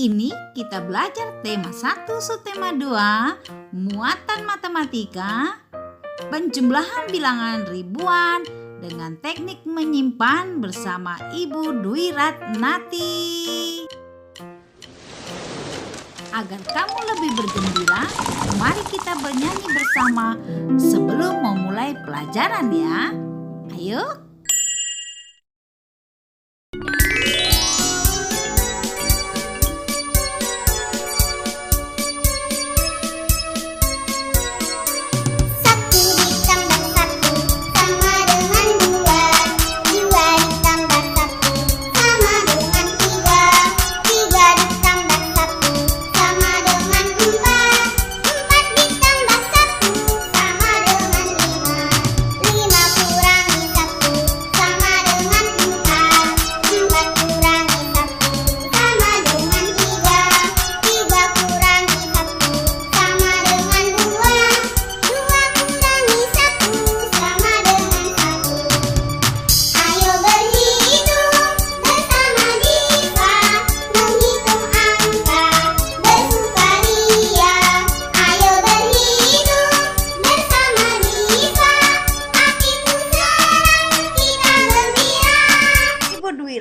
ini kita belajar tema 1 subtema 2, muatan matematika, penjumlahan bilangan ribuan dengan teknik menyimpan bersama Ibu Dwi Ratnati. Agar kamu lebih bergembira, mari kita bernyanyi bersama sebelum memulai pelajaran ya. Ayo.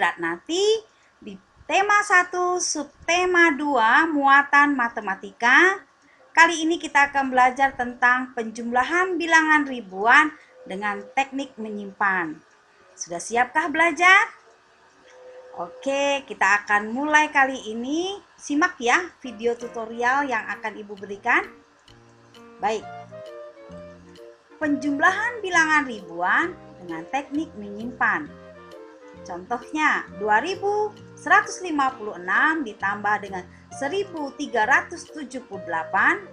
Ratnati di tema 1 subtema 2 muatan matematika. Kali ini kita akan belajar tentang penjumlahan bilangan ribuan dengan teknik menyimpan. Sudah siapkah belajar? Oke, kita akan mulai kali ini. Simak ya video tutorial yang akan Ibu berikan. Baik. Penjumlahan bilangan ribuan dengan teknik menyimpan. Contohnya 2156 ditambah dengan 1378.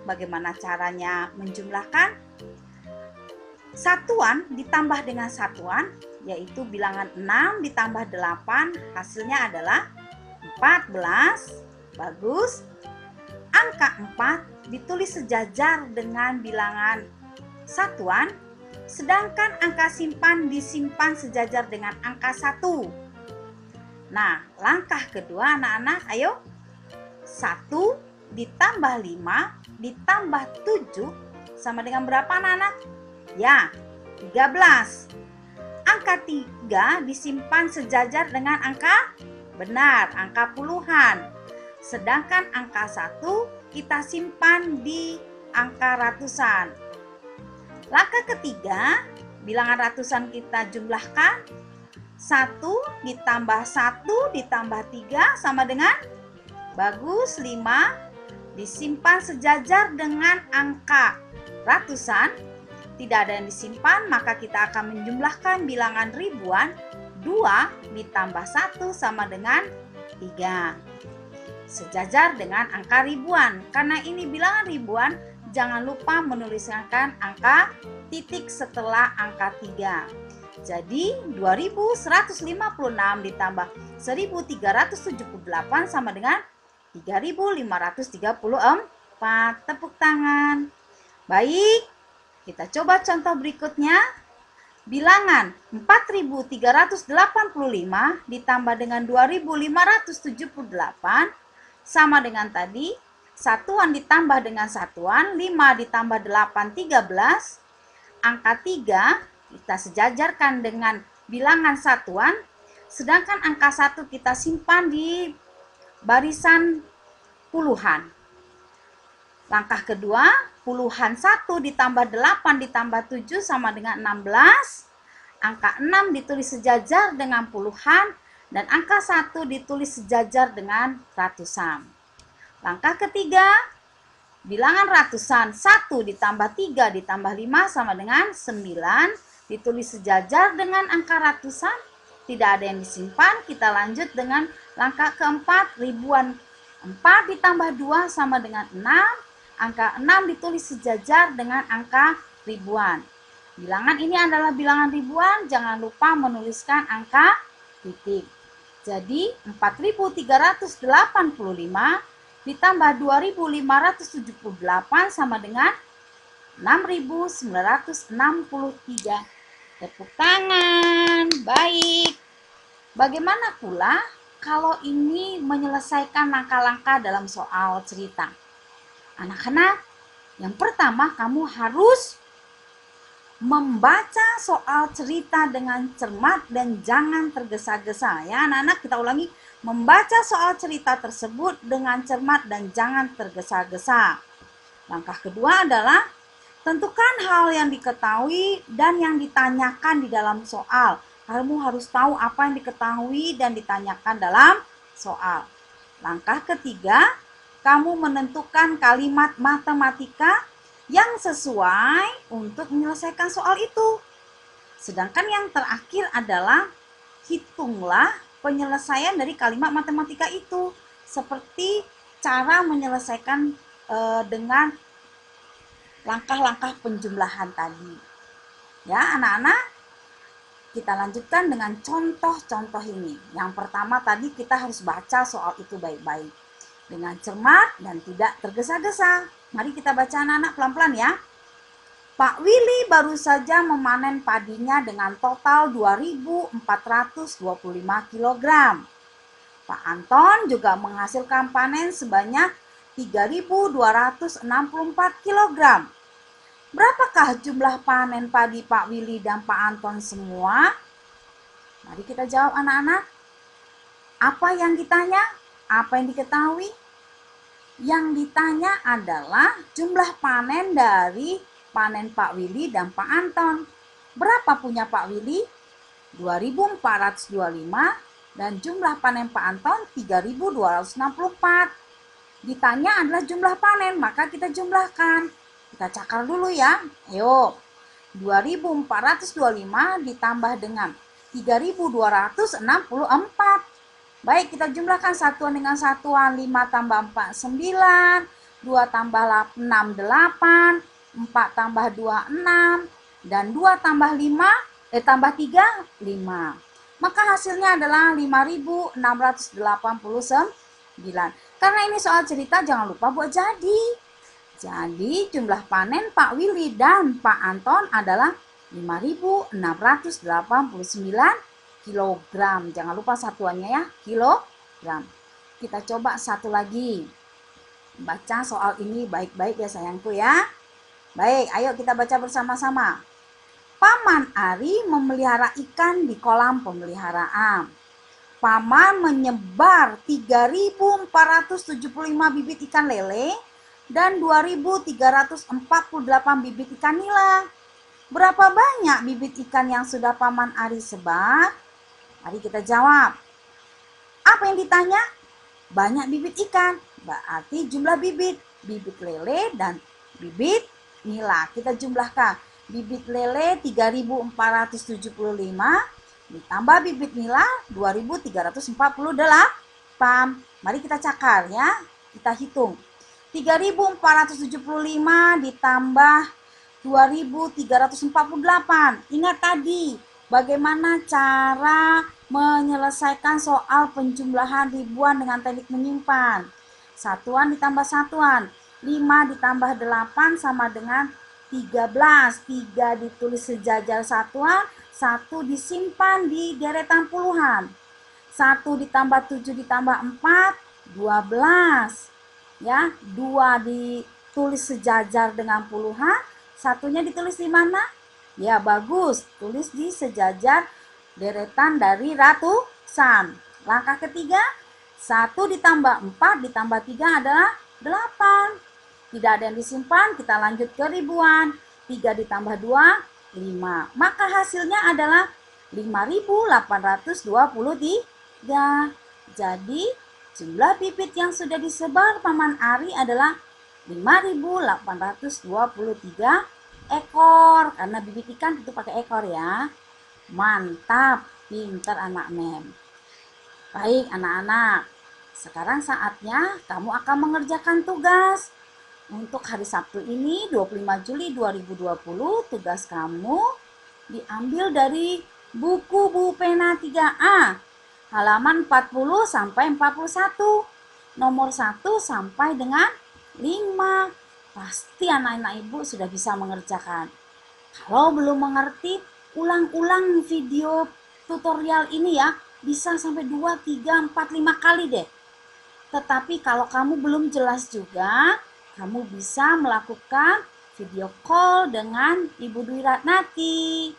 Bagaimana caranya menjumlahkan? Satuan ditambah dengan satuan, yaitu bilangan 6 ditambah 8, hasilnya adalah 14. Bagus. Angka 4 ditulis sejajar dengan bilangan satuan, sedangkan angka simpan disimpan sejajar dengan angka 1. Nah, langkah kedua anak-anak, ayo. 1 ditambah 5 ditambah 7 sama dengan berapa anak-anak? Ya, 13. Angka 3 disimpan sejajar dengan angka, benar, angka puluhan. Sedangkan angka 1 kita simpan di angka ratusan. Langkah ketiga, bilangan ratusan kita jumlahkan. 1 ditambah 1 ditambah 3 sama dengan, bagus, 5. Disimpan sejajar dengan angka ratusan. Tidak ada yang disimpan, maka kita akan menjumlahkan bilangan ribuan. 2 ditambah 1 sama dengan 3. Sejajar dengan angka ribuan. Karena ini bilangan ribuan, jangan lupa menuliskan angka titik setelah angka 3. Jadi 2156 ditambah 1378 sama dengan 3534. Tepuk tangan. Baik, kita coba contoh berikutnya. Bilangan 4385 ditambah dengan 2578 sama dengan tadi. Satuan ditambah dengan satuan, 5 ditambah 8, 13. Angka 3 kita sejajarkan dengan bilangan satuan, sedangkan angka 1 kita simpan di barisan puluhan. Langkah kedua, puluhan 1 ditambah 8 ditambah 7 sama dengan 16. Angka 6 ditulis sejajar dengan puluhan, dan angka 1 ditulis sejajar dengan ratusan. Langkah ketiga, bilangan ratusan 1 ditambah 3 ditambah 5 sama dengan 9. Ditulis sejajar dengan angka ratusan. Tidak ada yang disimpan. Kita lanjut dengan langkah keempat, ribuan. 4 ditambah 2 sama dengan 6. Angka 6 ditulis sejajar dengan angka ribuan. Bilangan ini adalah bilangan ribuan. Jangan lupa menuliskan angka titik. Jadi 4385 ditambah 2578 sama dengan 6963. Tepuk tangan. Baik. Bagaimana pula kalau ini menyelesaikan langkah-langkah dalam soal cerita? Anak-anak, yang pertama kamu harus membaca soal cerita dengan cermat dan jangan tergesa-gesa. Ya anak-anak, kita ulangi. Membaca soal cerita tersebut dengan cermat dan jangan tergesa-gesa. Langkah kedua adalah tentukan hal yang diketahui dan yang ditanyakan di dalam soal. Kamu harus tahu apa yang diketahui dan ditanyakan dalam soal. Langkah ketiga, kamu menentukan kalimat matematika yang sesuai untuk menyelesaikan soal itu. Sedangkan yang terakhir adalah hitunglah penyelesaian dari kalimat matematika itu. Seperti cara menyelesaikan dengan langkah-langkah penjumlahan tadi. Ya anak-anak, kita lanjutkan dengan contoh-contoh ini. Yang pertama tadi kita harus baca soal itu baik-baik. Dengan cermat dan tidak tergesa-gesa. Mari kita baca anak-anak pelan-pelan ya. Pak Willy baru saja memanen padinya dengan total 2.425 kg. Pak Anton juga menghasilkan panen sebanyak 3.264 kg. Berapakah jumlah panen padi Pak Willy dan Pak Anton semua? Mari kita jawab anak-anak. Apa yang ditanya? Apa yang diketahui? Yang ditanya adalah jumlah panen dari panen Pak Willy dan Pak Anton. Berapa punya Pak Willy? 2.425 dan jumlah panen Pak Anton 3.264. Ditanya adalah jumlah panen, maka kita jumlahkan. Kita cakar dulu ya. Ayo. 2.425 ditambah dengan 3.264. Baik, kita jumlahkan satuan dengan satuan. 5 tambah 4, 9. 2 tambah 6, 8. 4 tambah 2, 6. Dan 2 tambah 5, tambah 3, 5. Maka hasilnya adalah 5.689. Karena ini soal cerita, jangan lupa buat jadi. Jadi jumlah panen Pak Willy dan Pak Anton adalah 5.689 kilogram. Jangan lupa satuannya ya, kilogram. Kita coba satu lagi. Baca soal ini baik-baik ya sayangku ya. Baik, ayo kita baca bersama-sama. Paman Ari memelihara ikan di kolam pemeliharaan. Paman menyebar 3.475 bibit ikan lele dan 2.348 bibit ikan nila. Berapa banyak bibit ikan yang sudah Paman Ari sebar? Mari kita jawab. Apa yang ditanya? Banyak bibit ikan. Berarti jumlah bibit. Bibit lele dan bibit nila. Kita jumlahkan. Bibit lele 3.475 ditambah bibit nila 2.348. Mari kita cakar ya. Kita hitung. 3.475 ditambah 2.348. Ingat tadi bagaimana cara menyelesaikan soal penjumlahan ribuan dengan teknik menyimpan. Satuan ditambah satuan. 5 ditambah 8 sama dengan 13. 3 ditulis sejajar satuan, 1 disimpan di deretan puluhan. 1 ditambah 7 ditambah 4, 12. Ya, 2 ditulis sejajar dengan puluhan, satunya ditulis di mana? Ya, bagus. Tulis di sejajar deretan dari ratusan. Langkah ketiga, 1 ditambah 4 ditambah 3 adalah 8. Tidak ada yang disimpan, kita lanjut ke ribuan. 3 ditambah 2, 5. Maka hasilnya adalah 5.823. Jadi, jumlah bibit yang sudah disebar Paman Ari adalah 5.823 ekor. Karena bibit ikan itu pakai ekor ya. Mantap, pintar anak mem. Baik anak-anak, sekarang saatnya kamu akan mengerjakan tugas. Untuk hari Sabtu ini 25 Juli 2020, tugas kamu diambil dari buku Bu Pena 3A, halaman 40 sampai 41, nomor 1 sampai dengan 5. Pasti anak-anak ibu sudah bisa mengerjakan. Kalau belum mengerti, ulang-ulang video tutorial ini ya. bisa sampai 2, 3, 4, 5 kali deh. Tetapi kalau kamu belum jelas juga, kamu bisa melakukan video call dengan Ibu Dwi Ratnati.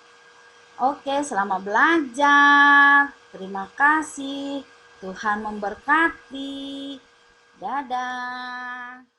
Oke, selamat belajar. Terima kasih. Tuhan memberkati. Dadah.